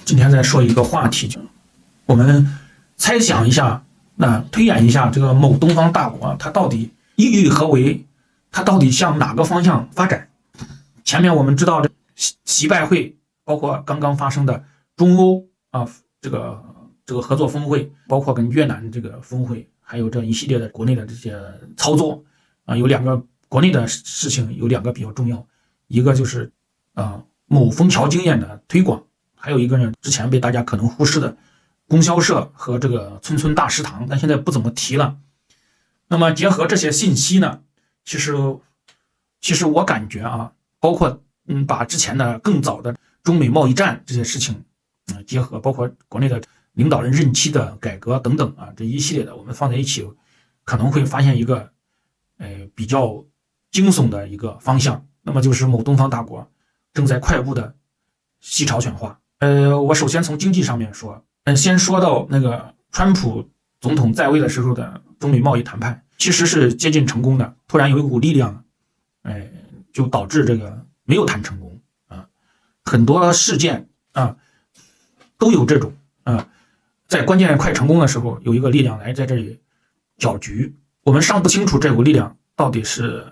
今天再说一个话题，我们猜想一下，推演一下这个某东方大国，它到底意欲何为？它到底向哪个方向发展？前面我们知道这习拜会，包括刚刚发生的中欧这个合作峰会，包括跟越南这个峰会，还有这一系列的国内的这些操作有两个国内的事情，有两个比较重要，一个就是某枫桥经验的推广，还有一个呢之前被大家可能忽视的供销社和这个村村大食堂，但现在不怎么提了。那么结合这些信息呢，其实我感觉包括把之前的更早的中美贸易战这些事情结合，包括国内的领导人任期的改革等等这一系列的我们放在一起，可能会发现一个比较惊悚的一个方向，那么就是某东方大国正在快步的西朝鲜化。我首先从经济上面说，先说到那个川普总统在位的时候的中美贸易谈判，其实是接近成功的，突然有一股力量就导致这个没有谈成功很多事件都有这种在关键快成功的时候，有一个力量来在这里搅局。我们尚不清楚这股力量到底是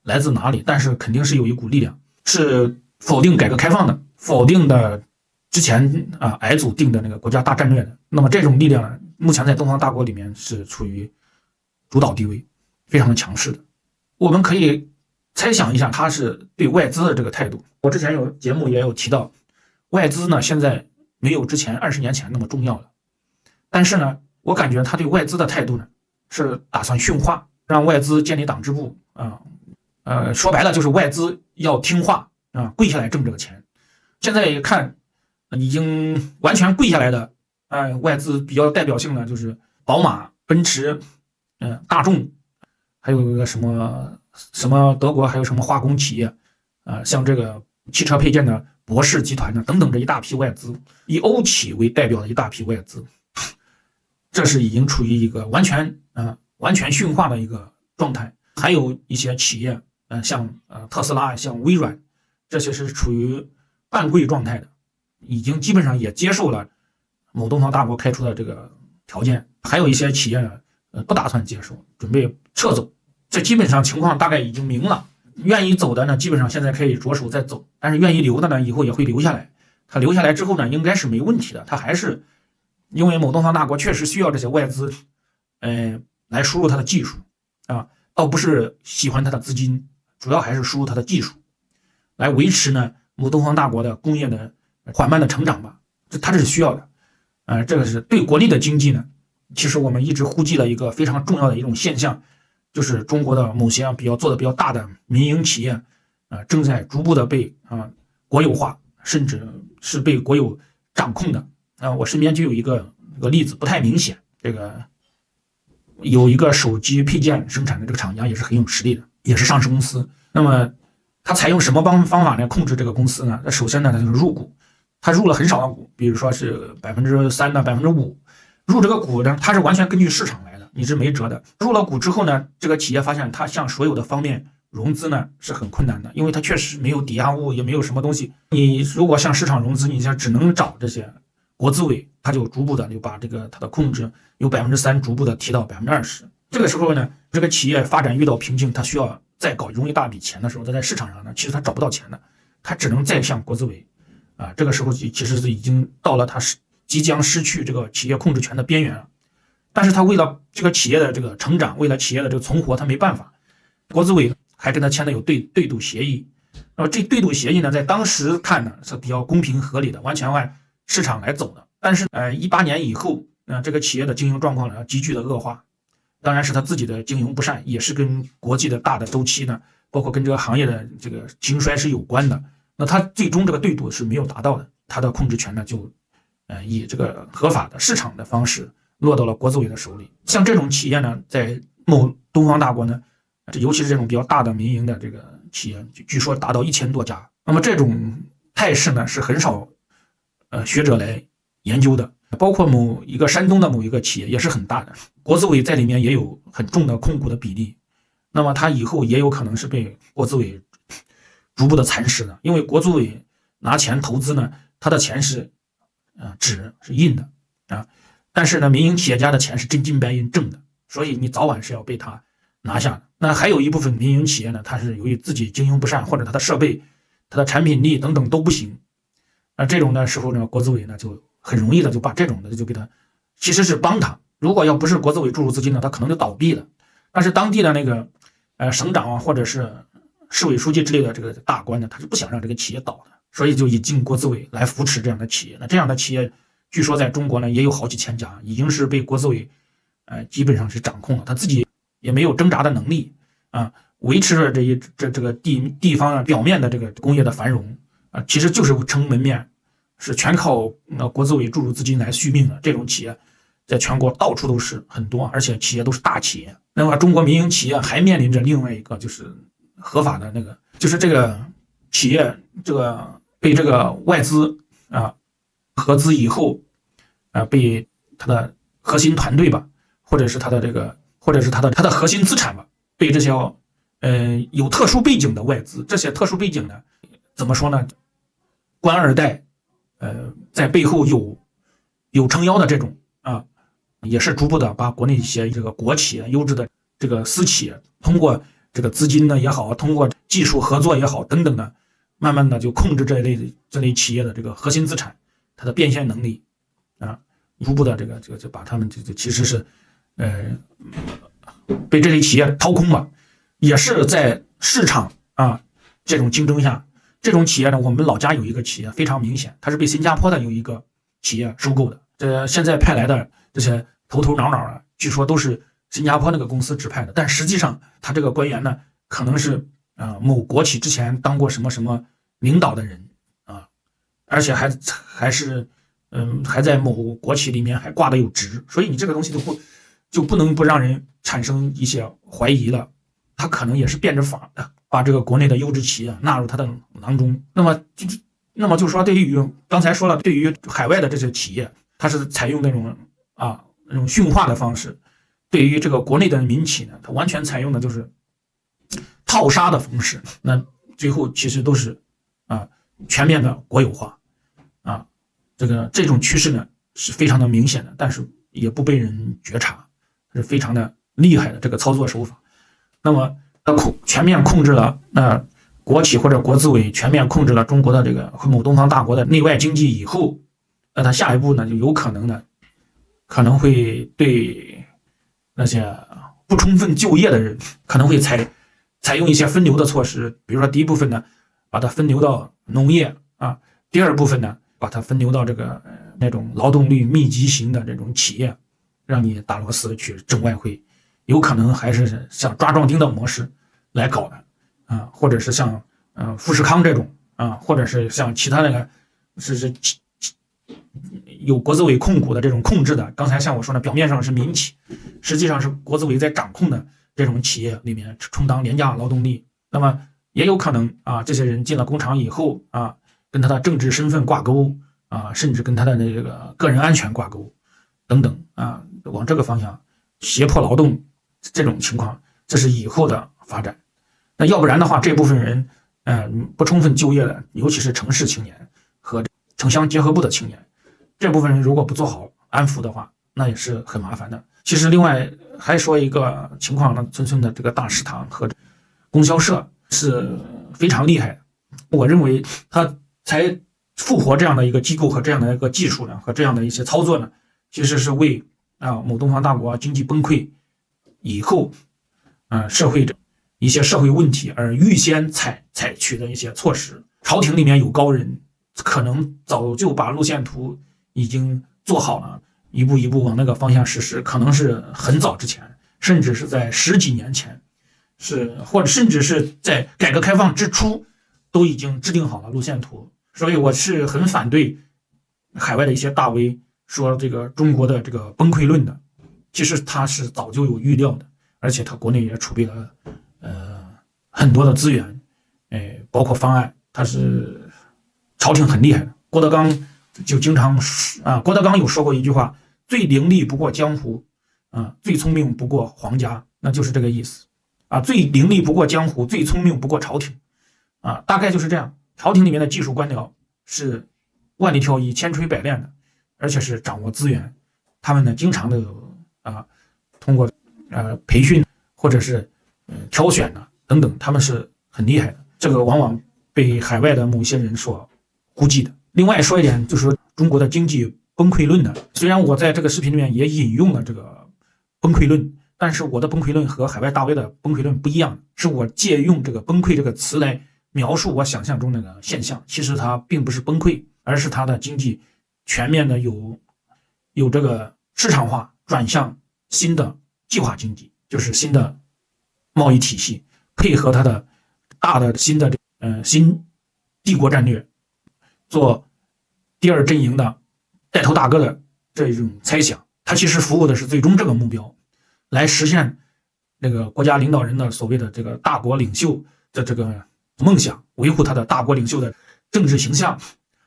来自哪里，但是肯定是有一股力量是否定改革开放的，否定的之前癌组定的那个国家大战略的。那么这种力量呢，目前在东方大国里面是处于主导地位，非常的强势的。我们可以猜想一下他是对外资的这个态度。我之前有节目也有提到，外资呢现在没有之前20年前那么重要了，但是呢我感觉他对外资的态度呢是打算驯化，让外资建立党支部说白了就是外资要听话跪下来挣这个钱。现在看已经完全跪下来的外资比较代表性的就是宝马、奔驰、大众，还有一个什么德国还有什么化工企业像这个汽车配件的博世集团等等，这一大批外资，以欧企为代表的一大批外资，这是已经处于一个完全驯化的一个状态。还有一些企业像特斯拉、像微软，这些是处于半跪状态的，已经基本上也接受了某东方大国开出的这个条件。还有一些企业呢不打算接受，准备撤走。这基本上情况大概已经明了，愿意走的呢基本上现在可以着手再走，但是愿意留的呢以后也会留下来。他留下来之后呢应该是没问题的，他还是因为某东方大国确实需要这些外资来输入他的技术倒不是喜欢他的资金，主要还是输入他的技术，来维持呢某东方大国的工业的缓慢的成长吧，他这是需要的这个是对国内的经济呢，其实我们一直忽记了一个非常重要的一种现象，就是中国的某些做的比较大的民营企业正在逐步的被国有化，甚至是被国有掌控的我身边就有一个例子，不太明显，这个有一个手机配件生产的这个厂家也是很有实力的，也是上市公司。那么他采用什么方法来控制这个公司呢？那首先呢，他就是入股，他入了很少的股，比如说是3%的5%，入这个股呢，他是完全根据市场来的，你是没辙的。入了股之后呢，这个企业发现他向所有的方面融资呢是很困难的，因为他确实没有抵押物，也没有什么东西。你如果向市场融资，你只能找这些国资委，他就逐步的就把这个他的控制由3%逐步的提到20%。这个时候呢，这个企业发展遇到瓶颈，他需要再融一大笔钱的时候，他在市场上呢，其实他找不到钱的，他只能再向国资委这个时候其实是已经到了他即将失去这个企业控制权的边缘了。但是他为了这个企业的这个成长，为了企业的这个存活，他没办法，国资委还跟他签的有对赌协议。那么这对赌协议呢，在当时看呢是比较公平合理的，完全按市场来走的。但是18年以后这个企业的经营状况呢急剧的恶化，当然是他自己的经营不善，也是跟国际的大的周期呢，包括跟这个行业的这个兴衰是有关的。那他最终这个对赌是没有达到的，他的控制权呢就以这个合法的市场的方式落到了国资委的手里。像这种企业呢，在某东方大国呢，尤其是这种比较大的民营的这个企业，据说达到1000多家。那么这种态势呢，是很少学者来研究的。包括某一个山东的某一个企业也是很大的，国资委在里面也有很重的控股的比例。那么它以后也有可能是被国资委逐步的蚕食的，因为国资委拿钱投资呢，他的钱是纸是印的啊，但是呢，民营企业家的钱是真金白银挣的，所以你早晚是要被他拿下的。那还有一部分民营企业呢，它是由于自己经营不善，或者它的设备、它的产品力等等都不行，这种的时候呢，国资委呢就很容易的就把这种的就给他，其实是帮他。如果要不是国资委注入资金呢，他可能就倒闭了。但是当地的那个省长啊，或者是市委书记之类的这个大官呢，他是不想让这个企业倒的，所以就引进国资委来扶持这样的企业。那这样的企业，据说在中国呢也有好几千家，已经是被国资委基本上是掌控了，他自己也没有挣扎的能力啊，维持着这个地方表面的这个工业的繁荣啊，其实就是撑门面，是全靠国资委注入资金来续命的。这种企业在全国到处都是很多，而且企业都是大企业。那么中国民营企业还面临着另外一个就是合法的那个，就是这个企业这个被这个外资合资以后被他的核心团队吧，或者是他的这个，或者是他的核心资产吧，被这些有特殊背景的外资，这些特殊背景呢，怎么说呢？官二代，在背后有撑腰的这种也是逐步的把国内一些这个国企优质的这个私企业，通过这个资金呢也好，通过技术合作也好等等的，慢慢的就控制这类企业的这个核心资产，它的变现能力逐步的这个就把他们其实是被这类企业掏空了，也是在市场这种竞争下，这种企业呢，我们老家有一个企业非常明显，它是被新加坡的有一个企业收购的。这现在派来的这些头脑据说都是新加坡那个公司指派的，但实际上他这个官员呢，可能是某国企之前当过什么什么领导的人而且还是还在某国企里面还挂的有职，所以你这个东西就不能不让人产生一些怀疑了。他可能也是变着法的把这个国内的优质企业纳入他的囊中。那么就说，对于刚才说了，对于海外的这些企业，它是采用那种驯化的方式；对于这个国内的民企呢，它完全采用的就是套杀的方式。那最后其实都是全面的国有化这种趋势呢是非常的明显的，但是也不被人觉察，是非常的厉害的这个操作手法。那么全面控制了国企或者国资委全面控制了中国的这个某东方大国的内外经济以后，那他下一步呢就有可能会对那些不充分就业的人可能会采用一些分流的措施，比如说第一部分呢把它分流到农业第二部分呢把它分流到这个那种劳动力密集型的这种企业，让你打螺丝去挣外汇，有可能还是像抓壮丁的模式来搞的或者是像富士康这种或者是像其他那个是有国资委控股的这种控制的，刚才像我说的，表面上是民企，实际上是国资委在掌控的这种企业里面充当廉价劳动力。那么也有可能这些人进了工厂以后跟他的政治身份挂钩甚至跟他的这个个人安全挂钩等等往这个方向胁迫劳动，这种情况这是以后的发展。那要不然的话，这部分人不充分就业的，尤其是城市青年和城乡结合部的青年，这部分人如果不做好安抚的话，那也是很麻烦的。其实另外还说一个情况呢，村村的这个大食堂和供销社是非常厉害的。我认为他才复活这样的一个机构和这样的一个技术呢，和这样的一些操作呢，其实是为某东方大国经济崩溃以后一些社会问题而预先采取的一些措施。朝廷里面有高人，可能早就把路线图已经做好了，一步一步往那个方向实施，可能是很早之前，甚至是在10几年前，或者甚至是在改革开放之初都已经制定好了路线图。所以我是很反对海外的一些大 V 说这个中国的这个崩溃论的，其实他是早就有预料的，而且他国内也储备了很多的资源，包括方案，他是朝廷很厉害的。郭德纲就经常郭德纲有说过一句话，最伶俐不过江湖最聪明不过皇家，那就是这个意思最伶俐不过江湖，最聪明不过朝廷大概就是这样。朝廷里面的技术官僚是万里挑一、千锤百炼的，而且是掌握资源。他们呢，经常的通过培训或者是挑选等等，他们是很厉害的。这个往往被海外的某些人所估计的。另外说一点，就是说中国的经济崩溃论呢，虽然我在这个视频里面也引用了这个崩溃论，但是我的崩溃论和海外大 V 的崩溃论不一样，是我借用这个崩溃这个词来描述我想象中那个现象。其实它并不是崩溃，而是它的经济全面的有这个市场化，转向新的计划经济，就是新的贸易体系，配合它的大的新的新帝国战略，做第二阵营的带头大哥的这种猜想。它其实服务的是最终这个目标，来实现这个国家领导人的所谓的这个大国领袖的这个梦想，维护他的大国领袖的政治形象，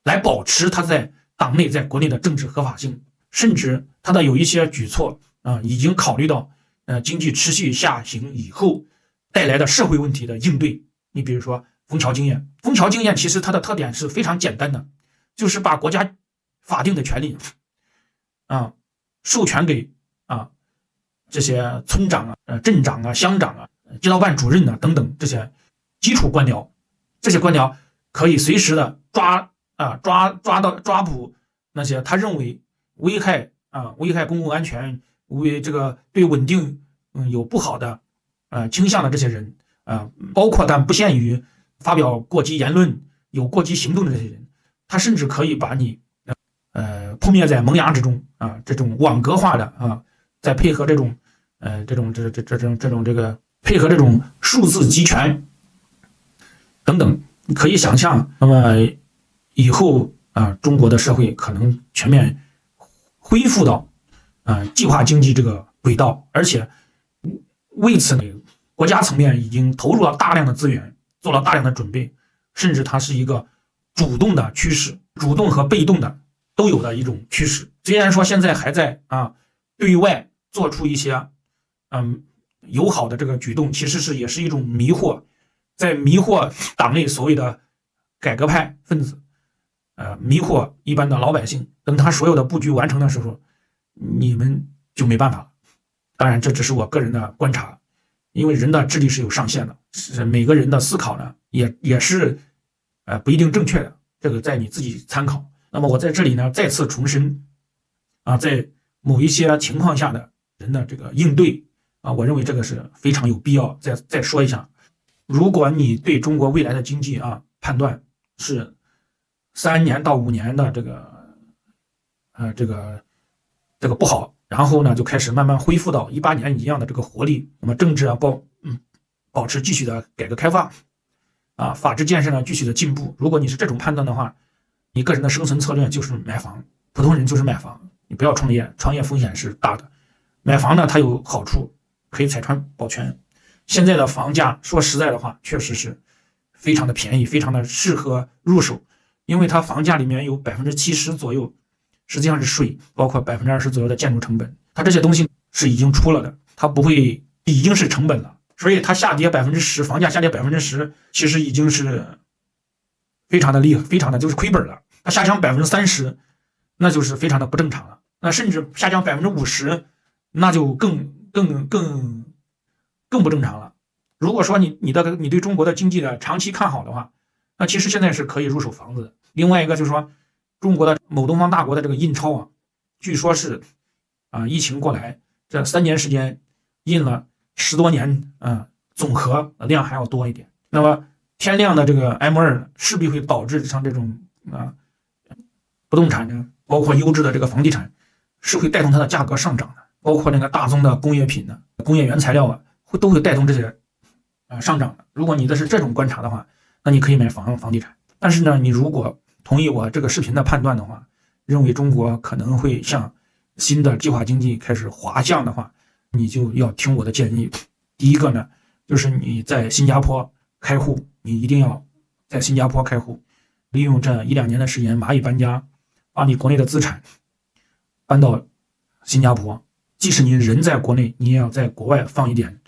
来保持他在党内在国内的政治合法性。甚至他的有一些举措已经考虑到经济持续下行以后带来的社会问题的应对。你比如说枫桥经验，枫桥经验其实它的特点是非常简单的，就是把国家法定的权利授权给这些村长镇长乡长街道办主任等等这些基础官僚。这些官僚可以随时的抓捕那些他认为危害公共安全，为这个对稳定有不好的倾向的这些人包括但不限于发表过激言论、有过激行动的这些人，他甚至可以把你扑灭在萌芽之中这种网格化的再配合这种配合这种数字集权等等，可以想象，那么以后中国的社会可能全面恢复到计划经济这个轨道，而且为此呢，国家层面已经投入了大量的资源，做了大量的准备，甚至它是一个主动的趋势，主动和被动的都有的一种趋势。虽然说现在还在对外做出一些友好的这个举动，其实也是一种迷惑，在迷惑党内所谓的改革派分子，迷惑一般的老百姓。等他所有的布局完成的时候，你们就没办法了。当然这只是我个人的观察，因为人的智力是有上限的，是每个人的思考呢也是不一定正确的，这个在你自己参考。那么我在这里呢再次重申在某一些情况下的人的这个应对我认为这个是非常有必要再说一下。如果你对中国未来的经济判断是3年到5年的这个不好，然后呢就开始慢慢恢复到18年一样的这个活力，那么政治保持继续的改革开放法治建设呢继续的进步。如果你是这种判断的话，你个人的生存策略就是买房，普通人就是买房，你不要创业，创业风险是大的。买房呢它有好处，可以财产保全。现在的房价说实在的话确实是非常的便宜，非常的适合入手，因为它房价里面有70%左右实际上是税，包括20%左右的建筑成本，它这些东西是已经出了的，它不会已经是成本了，所以它下跌10%，房价下跌10%，其实已经是非常的厉害，非常的就是亏本了。它下降30%，那就是非常的不正常了。那甚至下降50%，那就更不正常了。如果说你对中国的经济的长期看好的话，那其实现在是可以入手房子的。另外一个就是说，中国的某东方大国的这个印钞据说是疫情过来这3年时间印了10多年总和量还要多一点。那么天量的这个 M2 势必会导致像这种不动产呢，包括优质的这个房地产是会带动它的价格上涨的，包括那个大宗的工业品呢、工业原材料都会带动这些上涨的。如果你的是这种观察的话，那你可以买房地产。但是呢，你如果同意我这个视频的判断的话，认为中国可能会向新的计划经济开始滑向的话，你就要听我的建议。第一个呢，就是你在新加坡开户，你一定要在新加坡开户，利用这1-2年的时间蚂蚁搬家，把你国内的资产搬到新加坡。即使你人在国内，你也要在国外放一点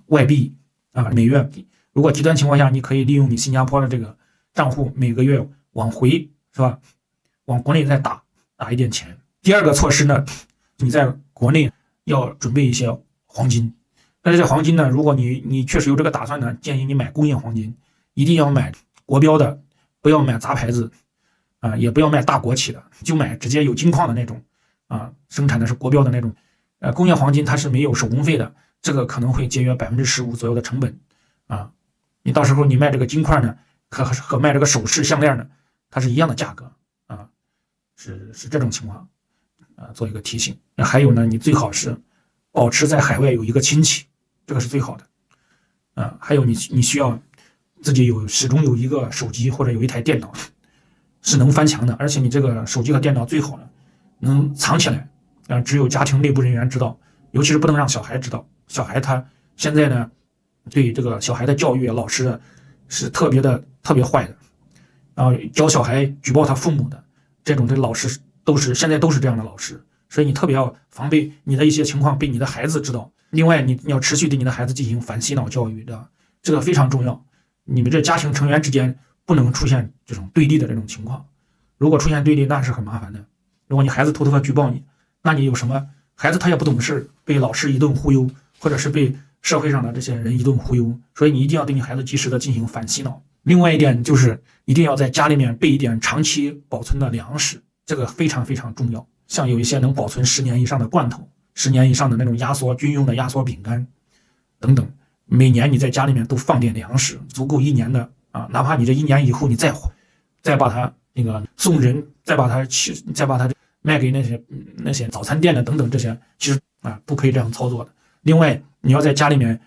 外币美元。如果极端情况下，你可以利用你新加坡的这个账户，每个月往回是吧，往国内再打一点钱。第二个措施呢，你在国内要准备一些黄金。那这些黄金呢，如果你确实有这个打算呢，建议你买工业黄金，一定要买国标的，不要买杂牌子啊，也不要买大国企的，就买直接有金矿的那种啊，生产的是国标的那种。工业黄金它是没有手工费的，这个可能会节约15%左右的成本啊。你到时候你卖这个金块呢，和卖这个首饰项链呢，它是一样的价格啊，是这种情况啊，做一个提醒。还有呢，你最好是保持在海外有一个亲戚，这个是最好的啊。还有你需要自己始终有一个手机或者有一台电脑是能翻墙的，而且你这个手机和电脑最好呢能藏起来啊，只有家庭内部人员知道，尤其是不能让小孩知道。小孩他现在呢，对这个小孩的教育，老师是特别坏的，然后教小孩举报他父母的这种，这老师现在都是这样的老师，所以你特别要防备你的一些情况被你的孩子知道。另外，你要持续对你的孩子进行反洗脑教育的，这个非常重要。你们这家庭成员之间不能出现这种对立的这种情况，如果出现对立，那是很麻烦的。如果你孩子偷偷举报你，那你有什么？孩子他也不懂事，被老师一顿忽悠，或者是被社会上的这些人一顿忽悠，所以你一定要对你孩子及时的进行反洗脑。另外一点就是一定要在家里面备一点长期保存的粮食，这个非常非常重要。像有一些能保存10年以上的罐头，10年以上的那种军用的压缩饼干等等，每年你在家里面都放点粮食，足够1年的啊。哪怕你这1年以后你再把它那个送人，再把它卖给那些早餐店的等等，这些其实啊不可以这样操作的。另外，你要在家里面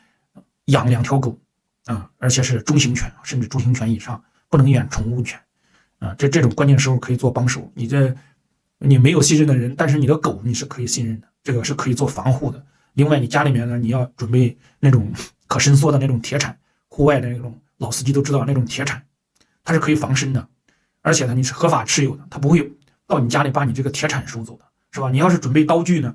养2条狗啊，而且是中型犬，甚至中型犬以上，不能养宠物犬啊。这种关键时候可以做帮手。你没有信任的人，但是你的狗你是可以信任的，这个是可以做防护的。另外，你家里面呢，你要准备那种可伸缩的那种铁铲，户外的那种老司机都知道那种铁铲，它是可以防身的，而且呢你是合法持有的，它不会到你家里把你这个铁铲收走的，是吧？你要是准备刀具呢，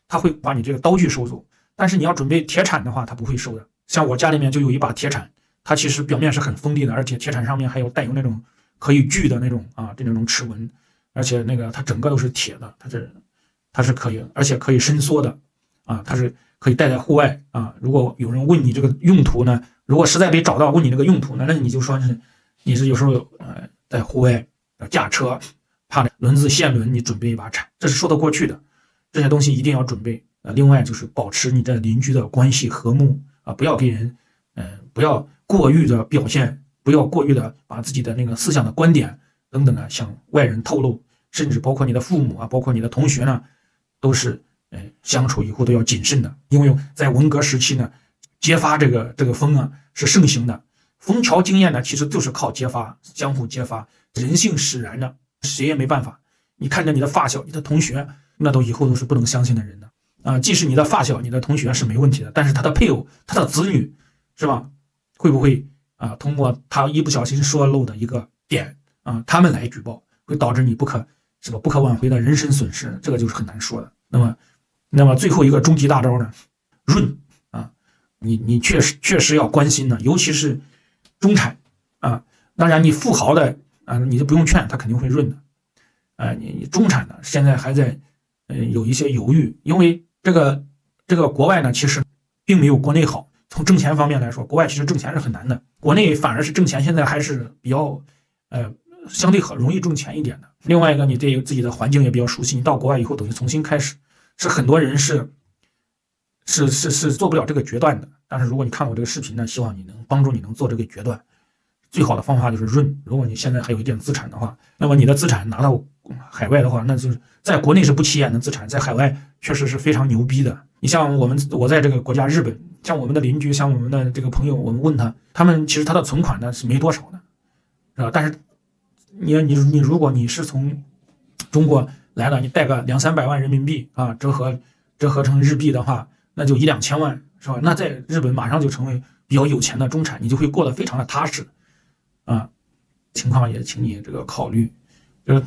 他会把你这个刀具收走，但是你要准备铁铲的话，他不会收的。像我家里面就有一把铁铲，它其实表面是很锋利的，而且铁铲上面还有带有那种可以锯的那种这种齿纹，而且那个它整个都是铁的，它是可以，而且可以伸缩的啊，它是可以带在户外啊。如果有人问你这个用途呢，如果实在没找到问你这个用途呢，那你就说你是有时候在户外驾车，怕轮子陷轮，你准备一把铲，这是说得过去的。这些东西一定要准备。另外就是保持你的邻居的关系和睦啊，不要给人不要过于的表现，不要过于的把自己的那个思想的观点等等向外人透露，甚至包括你的父母啊，包括你的同学呢，都是相处以后都要谨慎的。因为在文革时期呢，揭发这个风是盛行的。枫桥经验呢，其实就是靠揭发，相互揭发，人性使然的，谁也没办法。你看着你的发小、你的同学，那以后都是不能相信的人的啊！即使你的发小、你的同学是没问题的，但是他的配偶、他的子女，是吧？会不会通过他一不小心说漏的一个点他们来举报，会导致你不可挽回的人身损失？这个就是很难说的。那么最后一个终极大招呢，润你确实要关心的，尤其是中产当然你富豪的你就不用劝，他肯定会润的。你中产的现在还在有一些犹豫，因为这个国外呢其实并没有国内好。从挣钱方面来说，国外其实挣钱是很难的，国内反而是挣钱现在还是比较相对很容易挣钱一点的。另外一个，你对自己的环境也比较熟悉，你到国外以后等于重新开始，是很多人是做不了这个决断的。但是如果你看我这个视频呢，希望你能帮助你能做这个决断。最好的方法就是润。如果你现在还有一点资产的话，那么你的资产拿到海外的话，那就是在国内是不起眼的资产，在海外确实是非常牛逼的。你像我在这个国家日本，像我们的邻居，像我们的这个朋友，我们问他们其实他的存款呢是没多少的，是吧？但是你如果你是从中国来的，你带个200-300万人民币折合成日币的话，那就1-2千万，是吧？那在日本马上就成为比较有钱的中产，你就会过得非常的踏实情况也请你这个考虑。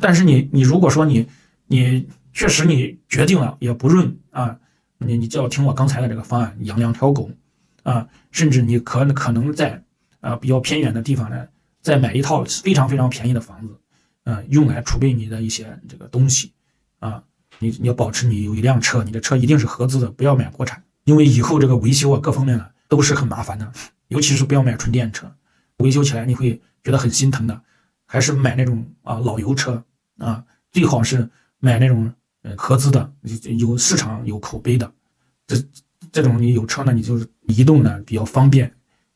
但是你如果说你确实你决定了也不润你就要听我刚才的这个方案，养2条狗甚至你可能在比较偏远的地方呢，再买一套非常非常便宜的房子用来储备你的一些这个东西你要保持你有一辆车，你的车一定是合资的，不要买国产，因为以后这个维修啊各方面都是很麻烦的，尤其是不要买纯电车，维修起来你会觉得很心疼的，还是买那种老油车啊，最好是买那种合资的，有市场有口碑的，这种你有车呢，你就是移动呢比较方便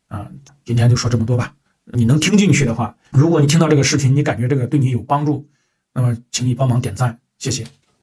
啊。今天就说这么多吧，你能听进去的话，如果你听到这个视频，你感觉这个对你有帮助，那么请你帮忙点赞，谢谢。